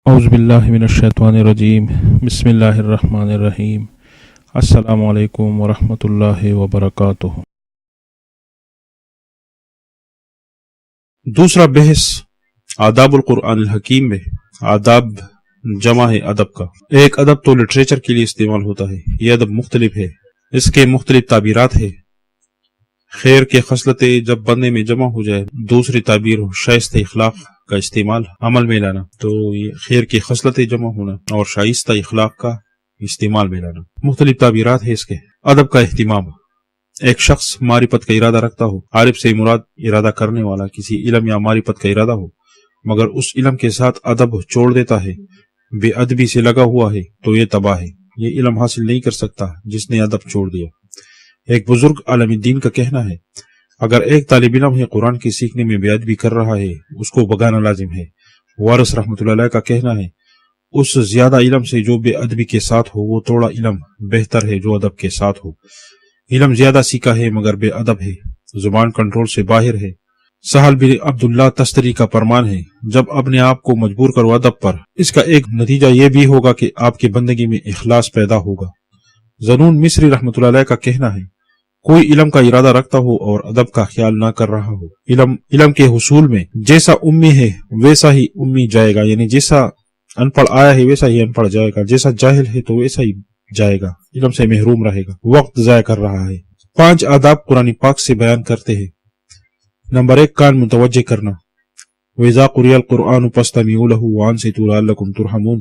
اعوذ باللہ من الشیطان الرجیم بسم اللہ الرحمن الرحیم السلام علیکم ورحمۃ اللہ وبرکاتہ۔ دوسرا بحث آداب القرآن الحکیم میں آداب جمع ہے ادب کا۔ ایک ادب تو لٹریچر کے لیے استعمال ہوتا ہے، یہ ادب مختلف ہے، اس کے مختلف تعبیرات ہیں۔ خیر کے خصلتیں جب بندے میں جمع ہو جائے، دوسری تعبیر شائستہ اخلاق کا استعمال عمل میں لانا، تو یہ خیر کی خصلتیں جمع ہونا اور شائستہ اخلاق کا استعمال میں لانا، مختلف تعبیرات ہے اس کے۔ ادب کا اہتمام، ایک شخص معرفت کا ارادہ رکھتا ہو، عارف سے مراد ارادہ کرنے والا کسی علم یا معرفت کا ارادہ ہو، مگر اس علم کے ساتھ ادب چھوڑ دیتا ہے، بے ادبی سے لگا ہوا ہے، تو یہ تباہ ہے، یہ علم حاصل نہیں کر سکتا جس نے ادب چھوڑ دیا۔ ایک بزرگ عالم دین کا کہنا ہے، اگر ایک طالب علم ہے قرآن کی سیکھنے میں بے ادبی کر رہا ہے، اس کو بگانا لازم ہے۔ وارث رحمۃ اللہ علیہ کا کہنا ہے، اس زیادہ علم سے جو بے ادبی کے ساتھ ہو، وہ تھوڑا علم بہتر ہے جو ادب کے ساتھ ہو۔ علم زیادہ سیکھا ہے مگر بے ادب ہے، زبان کنٹرول سے باہر ہے۔ سہل بن عبداللہ تستری کا فرمان ہے، جب اپنے آپ کو مجبور کرو ادب پر، اس کا ایک نتیجہ یہ بھی ہوگا کہ آپ کی بندگی میں اخلاص پیدا ہوگا۔ ذنون مصری رحمۃ اللہ علیہ کا کہنا ہے، کوئی علم کا ارادہ رکھتا ہو اور ادب کا خیال نہ کر رہا ہو، علم کے حصول میں جیسا امی ہے ویسا ہی امی جائے گا، یعنی جیسا ان پڑھ آیا ہے ویسا ہی ان پڑھ جائے گا، جیسا جاہل ہے تو ویسا ہی جائے گا، علم سے محروم رہے گا، وقت ضائع کر رہا ہے۔ 5 آداب قرآن پاک سے بیان کرتے ہیں۔ نمبر 1، کان متوجہ کرنا۔ وَإِذَا قُرِئَ الْقُرْآنُ فَاسْتَمِعُوا لَهُ وَأَنصِتُوا لَعَلَّكُمْ تُرْحَمُونَ۔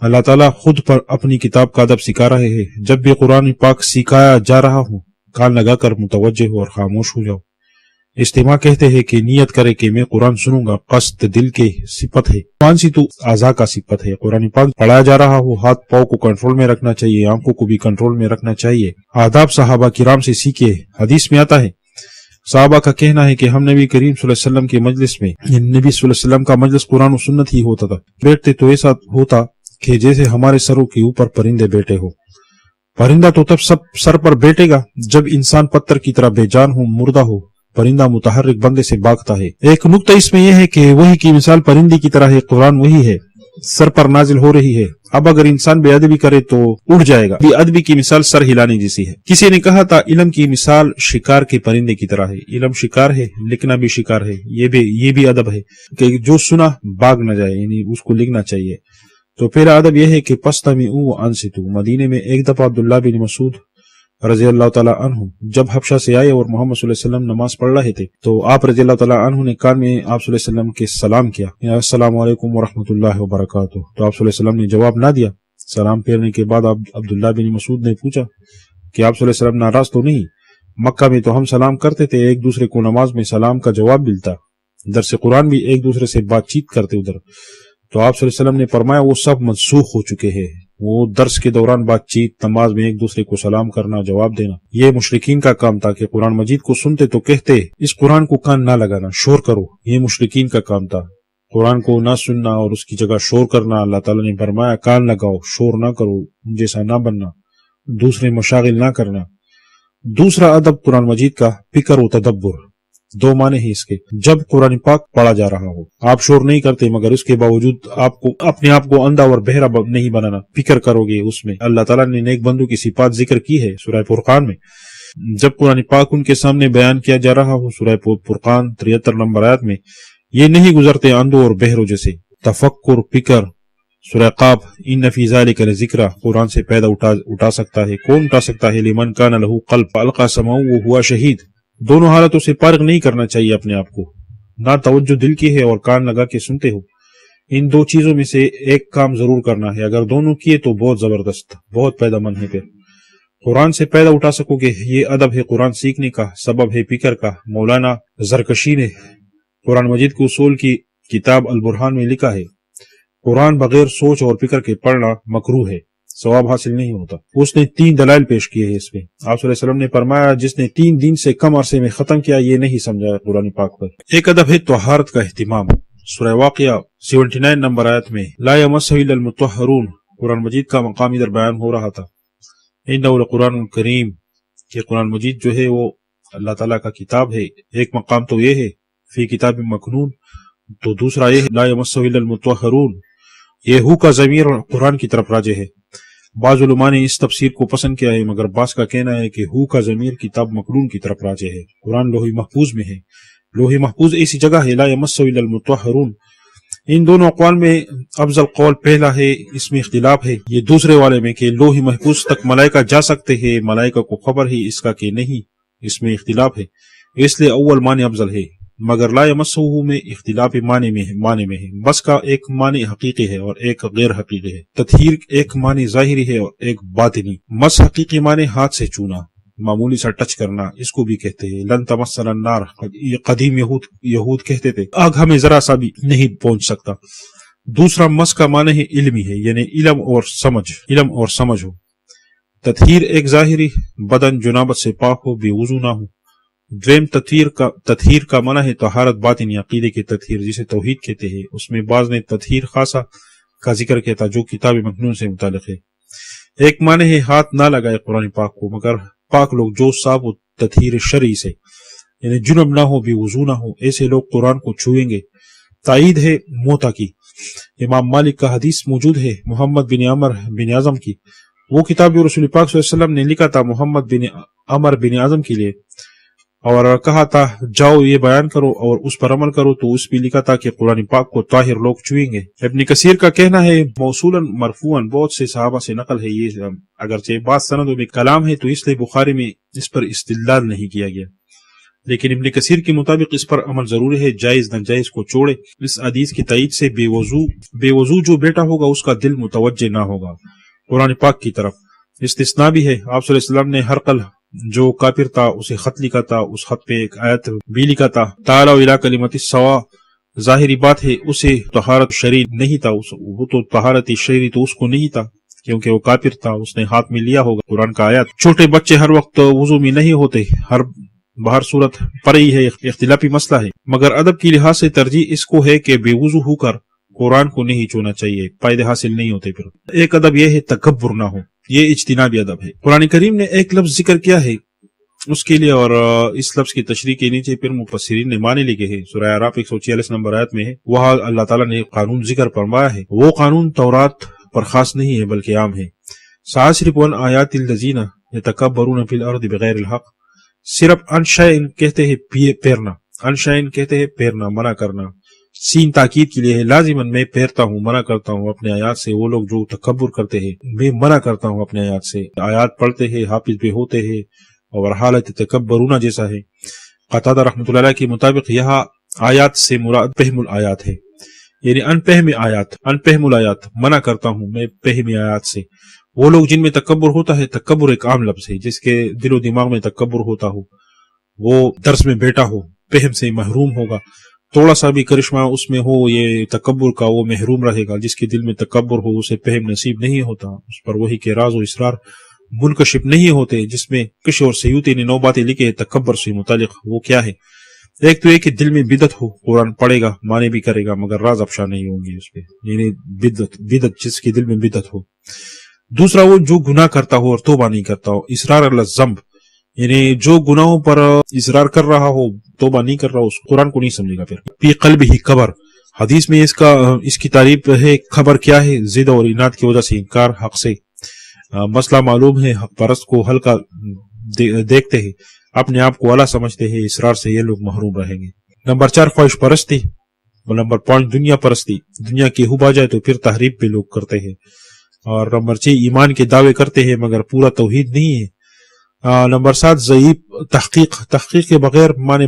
اللہ تعالیٰ خود پر اپنی کتاب کا ادب سکھا رہے ہیں، جب بھی قرآن پاک سکھایا جا رہا ہو، کان لگا کر متوجہ ہو اور خاموش ہو جاؤ۔ استماع کہتے ہیں کہ نیت کرے کہ میں قرآن سنوں گا، قصد دل کے صفت ہے، وانصتو اعضاء کا صفت ہے۔ قرآن پاک پڑھایا جا رہا ہو، ہاتھ پاؤں کو کنٹرول میں رکھنا چاہیے، آنکھوں کو بھی کنٹرول میں رکھنا چاہیے۔ آداب صحابہ کرام سے سیکھے۔ حدیث میں آتا ہے، صحابہ کا کہنا ہے کہ ہم نبی کریم صلی اللہ علیہ وسلم کے مجلس میں، نبی صلی اللہ علیہ وسلم کا مجلس قرآن و سنت ہی ہوتا تھا، بیٹھتے تو ایسا ہوتا کہ جیسے ہمارے سروں کے اوپر پرندے بیٹھے ہو۔ پرندہ تو تب سب سر پر بیٹھے گا جب انسان پتھر کی طرح بے جان ہو، مردہ ہو۔ پرندہ متحرک بندے سے بھاگتا ہے۔ ایک نکتہ اس میں یہ ہے کہ وہی کی مثال پرندے کی طرح ہے، قرآن وہی ہے، سر پر نازل ہو رہی ہے۔ اب اگر انسان بے ادبی کرے تو اڑ جائے گا۔ بے ادبی کی مثال سر ہلانے جیسی ہے۔ کسی نے کہا تھا، علم کی مثال شکار کے پرندے کی طرح ہے۔ علم شکار ہے، لکھنا بھی شکار ہے، یہ بھی ادب ہے کہ جو سنا بھاگ نہ جائے، یعنی اس کو لکھنا چاہیے۔ تو پہلا ادب یہ ہے کہ فاستمعوا وانصتوا۔ مدینے میں ایک دفعہ عبداللہ بن مسعود رضی اللہ تعالیٰ عنہ جب حبشہ سے آئے اور محمد صلی اللہ علیہ وسلم نماز پڑھ رہے تھے، تو آپ رضی اللہ تعالیٰ عنہ نے کان میں آپ صلی اللہ علیہ وسلم کے سلام کیا، السلام علیکم ورحمۃ اللہ وبرکاتہ۔ تو آپ صلی اللہ علیہ وسلم نے جواب نہ دیا۔ سلام پھیرنے کے بعد عبداللہ بن مسعود نے پوچھا کہ آپ صلی اللہ علیہ وسلم ناراض تو نہیں؟ مکہ میں تو ہم سلام کرتے تھے، ایک دوسرے کو نماز میں سلام کا جواب ملتا، درس قرآن بھی ایک دوسرے سے بات چیت کرتے ادھر۔ تو آپ صلی اللہ علیہ وسلم نے فرمایا، وہ سب منسوخ ہو چکے ہیں، وہ درس کے دوران بات چیت، نماز میں ایک دوسرے کو سلام کرنا، جواب دینا، یہ مشرکین کا کام تھا کہ قرآن مجید کو سنتے تو کہتے اس قرآن کو کان نہ لگانا، شور کرو، یہ مشرکین کا کام تھا، قرآن کو نہ سننا اور اس کی جگہ شور کرنا۔ اللہ تعالیٰ نے فرمایا، کان لگاؤ، شور نہ کرو، جیسا نہ بننا، دوسرے مشاغل نہ کرنا۔ دوسرا ادب قرآن مجید کا فکر و تدبر۔ 2 معنی ہیں اس کے۔ جب قرآن پاک پڑھا جا رہا ہو، آپ شور نہیں کرتے، مگر اس کے باوجود آپ کو اپنے آپ کو اندھا اور بہرا نہیں بنانا، فکر کرو گے اس میں۔ اللہ تعالیٰ نے نیک بندوں کی صفات ذکر کی ہے سورہ فرقان میں۔ جب قرآن پاک ان کے سامنے بیان کیا جا رہا ہو، سورہ فرقان 73 نمبر آیت میں، یہ نہیں گزرتے اندھوں اور بہروں جیسے۔ تفکر، فکر، سورہ قاف، ان فی ذلک لذکر، قرآن سے پیدا اٹھا سکتا ہے، کون اٹھا سکتا ہے؟ لمن کان لہ قلب القی سمعہ وہو شہید۔ دونوں حالتوں سے فارغ نہیں کرنا چاہیے اپنے آپ کو، نہ توجہ دل کی ہے اور کان لگا کے سنتے ہو۔ ان 2 چیزوں میں سے ایک کام ضرور کرنا ہے، اگر دونوں کیے تو بہت زبردست، بہت پیدا من ہے۔ پھر قرآن سے پیدا اٹھا سکو گے، یہ ادب ہے قرآن سیکھنے کا، سبب ہے فکر کا۔ مولانا زرکشی نے قرآن مجید کے اصول کی کتاب البرہان میں لکھا ہے، قرآن بغیر سوچ اور فکر کے پڑھنا مکروہ ہے، ثواب حاصل نہیں ہوتا۔ اس نے 3 دلائل پیش کیے ہیں اس میں۔ آپ صلی اللہ علیہ وسلم نے فرمایا، جس نے 3 دن سے کم عرصے میں ختم کیا، یہ نہیں سمجھا قرآن پاک پر۔ ایک ادب ہے طہارت کا اہتمام۔ سورہ واقعہ 79 نمبر آیت میں، لا یمسہ الا المطہرون، قرآن مجید کا مقام ادھر بیان ہو رہا تھا۔ انہ لقرآن کریم، کہ قرآن مجید جو ہے وہ اللہ تعالیٰ کا کتاب ہے۔ ایک مقام تو یہ ہے فی کتاب مکنون، تو دوسرا یہ ہے لا یمسہ الا المطہرون، یہ ہو کا ضمیر قرآن کی طرف راجع ہے۔ بعض علماء نے اس تفسیر کو پسند کیا ہے، مگر بعض کا کہنا ہے کہ ہو کا ضمیر کتاب مقرون کی طرف راجع ہے۔ قرآن لوح محفوظ میں ہے۔ لوح محفوظ ایسی جگہ ہے لا یمسہ الا المطہرون۔ ان دونوں اقوال میں افضل قول پہلا ہے، اس میں اختلاف ہے یہ دوسرے والے میں کہ لوح محفوظ تک ملائکہ جا سکتے ہیں، ملائکہ کو خبر ہے اس کا کہ نہیں، اس میں اختلاف ہے، اس لیے اول معنی افضل ہے۔ مگر لا یمسہ میں اختلاف معنی میں ہے۔ بس کا ایک معنی حقیقی ہے اور ایک غیر حقیقی ہے۔ تطہیر ایک معنی ظاہری ہے اور ایک باطنی۔ مس حقیقی معنی ہاتھ سے چونا، معمولی سا ٹچ کرنا، اس کو بھی کہتے ہیں۔ لن تمسنا النار، یہ قدیم یہود کہتے تھے، آگ ہمیں ذرا سا بھی نہیں پہنچ سکتا۔ دوسرا مس کا معنی ہے علمی ہے، یعنی علم اور سمجھ ہو۔ تطہیر ایک ظاہری، بدن جنابت سے پاک ہو، بے وضو نہ ہو۔ دویم تطہیر کا معنی ہے طہارت باطنی، عقیدے کی تطہیر جسے توحید کہتے ہیں۔ اس میں بعض نے تطہیر خاصہ کا ذکر کیا تھا جو کتاب مکنون سے متعلق ہے۔ ایک معنی ہے ہاتھ نہ لگائے قرآن پاک کو، مگر پاک لوگ جو صاحب و تطہیر شرعی سے، یعنی جنب نہ ہو، بے وضو نہ ہو، ایسے لوگ قرآن کو چھوئیں گے۔ تائید ہے موتا کی، امام مالک کا حدیث موجود ہے محمد بن عمر بن اعظم کی، وہ کتاب جو رسول پاک صلی اللہ علیہ وسلم نے لکھا تھا محمد بن عمر بن اعظم کے لیے، اور کہا تھا جاؤ یہ بیان کرو اور اس پر عمل کرو، تو اس بھی لکھا تھا کہ قرآن پاک کو طاہر لوگ چھوئیں گے۔ ابن کثیر کا کہنا ہے موصولاً مرفوعاً، بہت سے صحابہ سے نقل ہے، یہ اگرچہ بعض سندوں میں کلام ہے تو اس لیے بخاری میں اس پر استدلال نہیں کیا گیا، لیکن ابن کثیر کے مطابق اس پر عمل ضروری ہے، جائز ناجائز کو چھوڑے۔ اس حدیث کی تائید سے بے وضو جو بیٹا ہوگا اس کا دل متوجہ نہ ہوگا قرآن پاک کی طرف۔ استثناء بھی ہے، آپ صلی اللہ علیہ وسلم نے ہرقل جو کافر تھا اسے خط لکھا تھا، اس خط پہ ایک آیت بھی لکھا تھا تعالیٰ الی کلمۃ السواء۔ ظاہری بات ہے اسے طہارت شرعی نہیں تھا، وہ تو طہارت شرعی تو اس کو نہیں تھا کیونکہ وہ کافر تھا، اس نے ہاتھ میں لیا ہوگا قرآن کا آیت۔ چھوٹے بچے ہر وقت وضو میں نہیں ہوتے، بہر صورت پر ہی ہے، اختلافی مسئلہ ہے، مگر ادب کی لحاظ سے ترجیح اس کو ہے کہ بے وضو ہو کر قرآن کو نہیں چھونا چاہیے، فائدے حاصل نہیں ہوتے۔ پھر ایک ادب یہ ہے تکبر نہ ہو، یہ اجتنابی ادب ہے۔ قرآن کریم نے ایک لفظ ذکر کیا ہے اس کے لیے، اور اس لفظ کی تشریح کے نیچے پھر مفسرین نے معنی لکھے ہیں۔ سورہ اعراف 146 نمبر آیت میں ہے، وہاں اللہ تعالیٰ نے قانون ذکر فرمایا ہے، وہ قانون تورات پر خاص نہیں ہے بلکہ عام ہے۔ سأصرف عن آیات الذین یتکبرون فی الارض بغیر الحق، صرف انشائن کہتے ہیں پیرنا، انشائن کہتے ہیں پیرنا، منع کرنا، سین تاکید کے لیے ہے، لازماً میں پھیرتا ہوں، منع کرتا ہوں اپنے آیات سے۔ وہ لوگ جو تکبر کرتے ہیں میں منع کرتا ہوں اپنے آیات سے۔ آیات پڑھتے ہیں، حافظ بھی ہوتے ہیں، اور حالت تکبرون جیسا ہے۔ قتادہ رحمۃ اللہ علیہ کے مطابق یہاں آیات سے مراد فہم الآیات ہے، یعنی ان فہم الآیات، منع کرتا ہوں میں فہم آیات سے۔ وہ لوگ جن میں تکبر ہوتا ہے، تکبر ایک عام لفظ ہے، جس کے دل و دماغ میں تکبر ہوتا ہو، وہ درس میں بیٹا ہو، فہم سے محروم ہوگا، تھوڑا سا بھی کرشمہ اس میں ہو یہ تکبر کا، وہ محروم رہے گا۔ جس کے دل میں تکبر ہو اسے فہم نصیب نہیں ہوتا، اس پر وحی کے راز و اسرار منکشف نہیں ہوتے۔ جس میں کشی اور سیوطی نے 9 باتیں لکھی ہے تکبر سے متعلق، وہ کیا ہے؟ ایک تو یہ کہ دل میں بدعت ہو، قرآن پڑھے گا، معنی بھی کرے گا، مگر راز افشا نہیں ہوں گے اس پہ، یعنی بدعت جس کے دل میں بدعت ہو۔ دوسرا وہ جو گناہ کرتا ہو اور توبہ نہیں کرتا ہو، اصرار علی الذنب، یعنی جو گناہوں پر اصرار کر رہا ہو، توبہ نہیں کر رہا ہو، اس قرآن کو نہیں سمجھے گا۔ پھر فی قلبہ قبر، حدیث میں اس کی تعریف ہے، خبر کیا ہے؟ ضد اور اناد کی وجہ سے انکار حق سے۔ مسئلہ معلوم ہے، حق پرست کو ہلکا دیکھتے ہیں، اپنے آپ کو اعلیٰ سمجھتے ہیں، اسرار سے یہ لوگ محروم رہیں گے۔ نمبر 4 خواہش پرستی، نمبر 5 دنیا پرستی، دنیا کی حب آ جائے تو پھر تحریف بھی لوگ کرتے ہیں۔ اور نمبر 6 ایمان کے دعوے کرتے ہیں مگر پورا توحید نہیں ہے۔ نمبر 7 ضعیف تحقیق کے بغیر معنی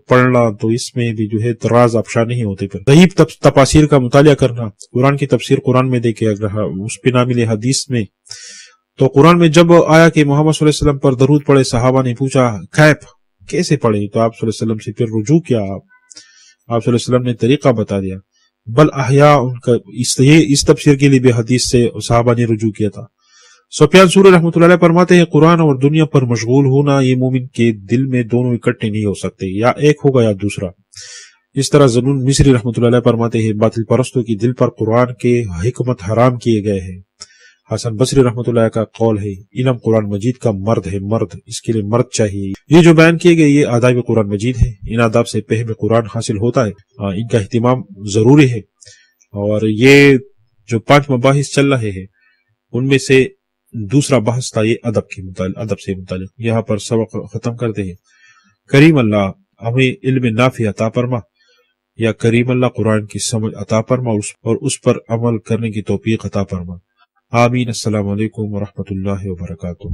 پڑھنا، تو اس میں بھی جو ہے راز افشا نہیں ہوتے۔ پھر ضعیف تفاسیر کا مطالعہ کرنا، قرآن کی تفسیر قرآن میں دیکھے، اگر اس پہ نہ ملے حدیث میں، تو قرآن میں جب آیا کہ محمد صلی اللہ علیہ وسلم پر درود پڑھے، صحابہ نے پوچھا کیسے پڑھے، تو آپ صلی اللہ علیہ وسلم سے پھر رجوع کیا، آپ صلی اللہ علیہ وسلم نے طریقہ بتا دیا۔ بل احیاء، ان کا اس تفسیر کے لیے بھی حدیث سے صحابہ نے رجوع کیا تھا۔ سفیان ثوری رحمۃ اللہ علیہ فرماتے ہیں قرآن اور دنیا پر مشغول ہونا، یہ مومن کے دل میں دونوں اکٹھے نہیں ہو سکتے، یا ایک ہوگا یا دوسرا۔ اس طرح ذنون مصری رحمۃ اللہ علیہ فرماتے ہیں باطل پرستوں کی دل پر قرآن کے حکمت حرام کیے گئے ہیں۔ حسن بصری رحمۃ اللہ کا قول ہے علم قرآن مجید کا مرد ہے، مرد، اس کے لیے مرد چاہیے۔ یہ جو بیان کیے گئے یہ آداب قرآن مجید ہے، ان آداب سے فہم قرآن حاصل ہوتا ہے، ان کا اہتمام ضروری ہے، اور یہ جو 5 مباحث چل رہے ہیں ان میں سے دوسرا بحث تھا یہ ادب سے متعلق. یہاں پر سبق ختم کرتے ہیں. کریم اللہ ہمیں علم نافع عطا فرما، یا کریم اللہ قرآن کی سمجھ عطا فرما اور اس پر عمل کرنے کی توفیق عطا فرما. آمین. السلام علیکم ورحمۃ اللہ وبرکاتہ.